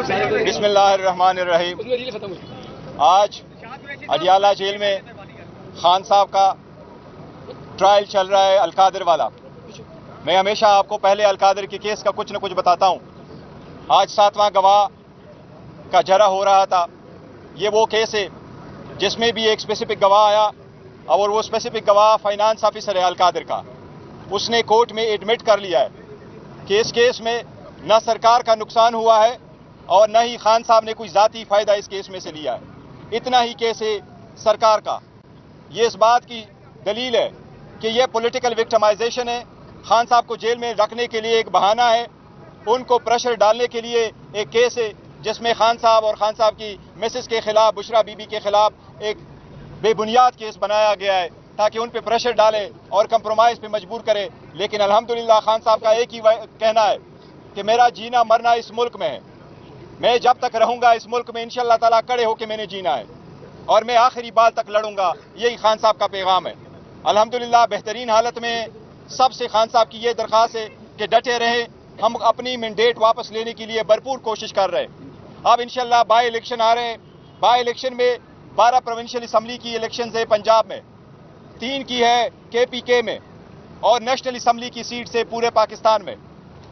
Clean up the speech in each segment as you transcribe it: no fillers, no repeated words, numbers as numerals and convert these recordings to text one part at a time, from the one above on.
बिस्मिल्लाहिर्रहमानिर्रहीम। आज अडियाला जेल में खान साहब का ट्रायल चल रहा है अलकादिर वाला। मैं हमेशा आपको पहले अलकादिर के केस का कुछ न कुछ बताता हूँ। आज 7वां गवाह का जरा हो रहा था। ये वो केस है जिसमें भी एक स्पेसिफिक गवाह आया और वो स्पेसिफिक गवाह फाइनेंस ऑफिसर है अलकादिर का। उसने कोर्ट में एडमिट कर लिया है कि इस केस में न सरकार का नुकसान हुआ है और न ही खान साहब ने कोई ज़ाती फ़ायदा इस केस में से लिया है। इतना ही केस है सरकार का। ये इस बात की दलील है कि ये पॉलिटिकल विक्टिमाइजेशन है। खान साहब को जेल में रखने के लिए एक बहाना है, उनको प्रेशर डालने के लिए एक केस है जिसमें खान साहब और खान साहब की मिसेस के खिलाफ, बुशरा बीबी के खिलाफ एक बेबुनियाद केस बनाया गया है ताकि उन पे प्रेशर डाले और कंप्रोमाइज़ पे मजबूर करे। लेकिन अल्हम्दुलिल्लाह खान साहब का एक ही कहना है कि मेरा जीना मरना इस मुल्क में है। मैं जब तक रहूंगा इस मुल्क में इंशाअल्लाह ताला खड़े होकर मैंने जीना है और मैं आखिरी बाल तक लड़ूंगा। यही खान साहब का पैगाम है। अल्हम्दुलिल्लाह बेहतरीन हालत में सबसे खान साहब की ये दरख्वास्त है कि डटे रहें। हम अपनी मैंडेट वापस लेने के लिए भरपूर कोशिश कर रहे हैं। अब इंशाअल्लाह बाई इलेक्शन आ रहे हैं। बाई इलेक्शन में 12 प्रोविंशियल असम्बली की इलेक्शन है पंजाब में, 3 की है KPK में और नेशनल असम्बली की सीट से पूरे पाकिस्तान में।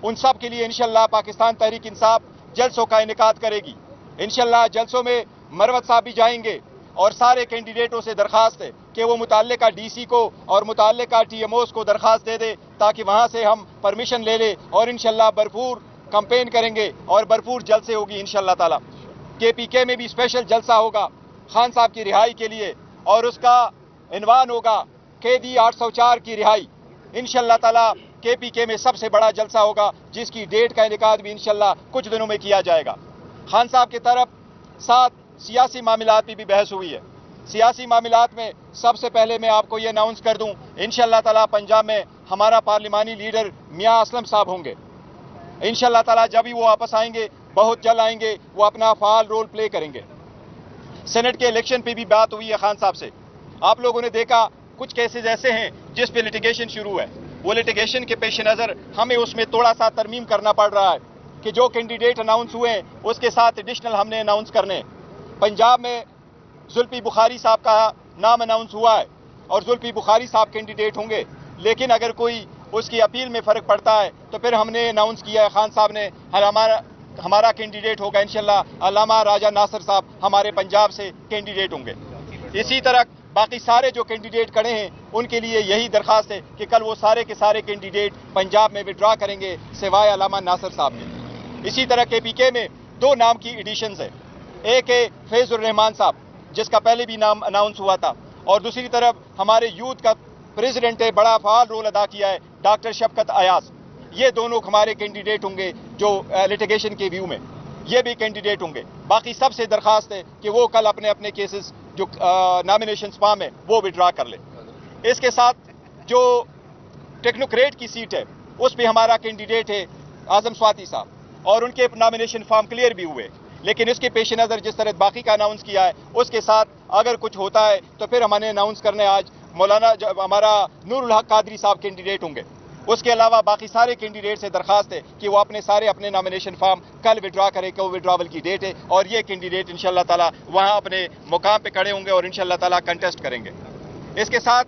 उन सब के लिए इंशाअल्लाह पाकिस्तान तहरीक इंसाफ जलसों का इनेकाद करेगी। इंशाअल्लाह जलसों में मरवत साहब भी जाएंगे और सारे कैंडिडेटों से दरख्वास्त है कि वो मुताल्लिका DC को और मुताल्लिका TMOs को दरख्वास्त दे दे ताकि वहाँ से हम परमिशन ले ले और इंशाअल्लाह भरपूर कैंपेन करेंगे और भरपूर जलसे होगी इंशाअल्लाह ताला। KPK में भी स्पेशल जलसा होगा खान साहब की रिहाई के लिए और उसका इन्वान होगा कैदी 804 की रिहाई। इंशाअल्लाह ताला KPK में सबसे बड़ा जलसा होगा जिसकी डेट का इनेकाद भी इंशाअल्लाह कुछ दिनों में किया जाएगा। खान साहब की तरफ साथ सियासी मामलात में भी बहस हुई है। सियासी मामलात में सबसे पहले मैं आपको ये अनाउंस कर दूं, इंशाअल्लाह ताला पंजाब में हमारा पार्लिमानी लीडर मियां असलम साहब होंगे। इंशाअल्लाह ताला जब भी वो वापस आएंगे, बहुत जल्द आएंगे, वो अपना फाल रोल प्ले करेंगे। सेनेट के इलेक्शन पे भी बात हुई है खान साहब से। आप लोगों ने देखा कुछ केसेस ऐसे हैं जिस पे लिटिगेशन शुरू है। वो लिटिगेशन के पेश नज़र हमें उसमें थोड़ा सा तरमीम करना पड़ रहा है कि जो कैंडिडेट अनाउंस हुए हैं उसके साथ एडिशनल हमने अनाउंस करने। पंजाब में जुल्फी बुखारी साहब का नाम अनाउंस हुआ है और जुल्फी बुखारी साहब कैंडिडेट होंगे, लेकिन अगर कोई उसकी अपील में फ़र्क पड़ता है तो फिर हमने अनाउंस किया है खान साहब ने हमारा कैंडिडेट होगा इंशाअल्लाह अल्लामा राजा नासिर साहब हमारे पंजाब से कैंडिडेट होंगे। इसी तरह बाकी सारे जो कैंडिडेट खड़े हैं उनके लिए यही दरख्वास्त है कि कल वो सारे के सारे कैंडिडेट पंजाब में विड्रॉ करेंगे सिवाय अल्लामा नासिर साहब के। इसी तरह KPK में 2 नाम की एडिशंस है। एक है फैजुर रहमान साहब जिसका पहले भी नाम अनाउंस हुआ था और दूसरी तरफ हमारे यूथ का प्रेसिडेंट है, बड़ा फाल रोल अदा किया है, डॉक्टर शफकत अयाज। ये दोनों हमारे कैंडिडेट होंगे जो लिटिगेशन के व्यू में ये भी कैंडिडेट होंगे। बाकी सबसे दरख्वास्त है कि वो कल अपने अपने केसेस जो नॉमिनेशन फॉर्म है वो विड्रॉ कर ले। इसके साथ जो टेक्नोक्रेट की सीट है उस पे हमारा कैंडिडेट है आजम स्वाति साहब और उनके नॉमिनेशन फॉर्म क्लियर भी हुए। लेकिन इसके पेश नज़र जिस तरह बाकी का अनाउंस किया है उसके साथ अगर कुछ होता है तो फिर हमने अनाउंस करने आज मौलाना हमारा नूरुल हक कादरी साहब कैंडिडेट होंगे। उसके अलावा बाकी सारे कैंडिडेट से दरख्वास्त है कि वो अपने नॉमिनेशन फॉर्म कल विड्रॉ करें कि वो विड्रॉवल की डेट है और ये कैंडिडेट इंशाअल्लाह ताला वहाँ अपने मुकाम पे खड़े होंगे और इंशाअल्लाह ताला कंटेस्ट करेंगे। इसके साथ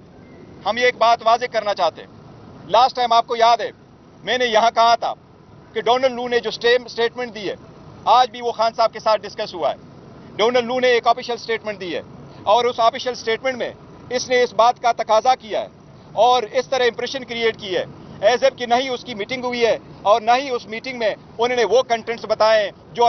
हम ये एक बात वाज़ेह करना चाहते हैं। लास्ट टाइम आपको याद है मैंने यहाँ कहा था कि डोनाल्ड लू ने जो स्टेटमेंट दी है आज भी वो खान साहब के साथ डिस्कस हुआ है। डोनाल्ड लू ने एक ऑफिशियल स्टेटमेंट दी है और उस ऑफिशियल स्टेटमेंट में इसने इस बात का तकाजा किया है और इस तरह इंप्रेशन क्रिएट की है एज इफ कि नहीं उसकी मीटिंग हुई है और ना ही उस मीटिंग में उन्होंने वो कंटेंट्स बताए जो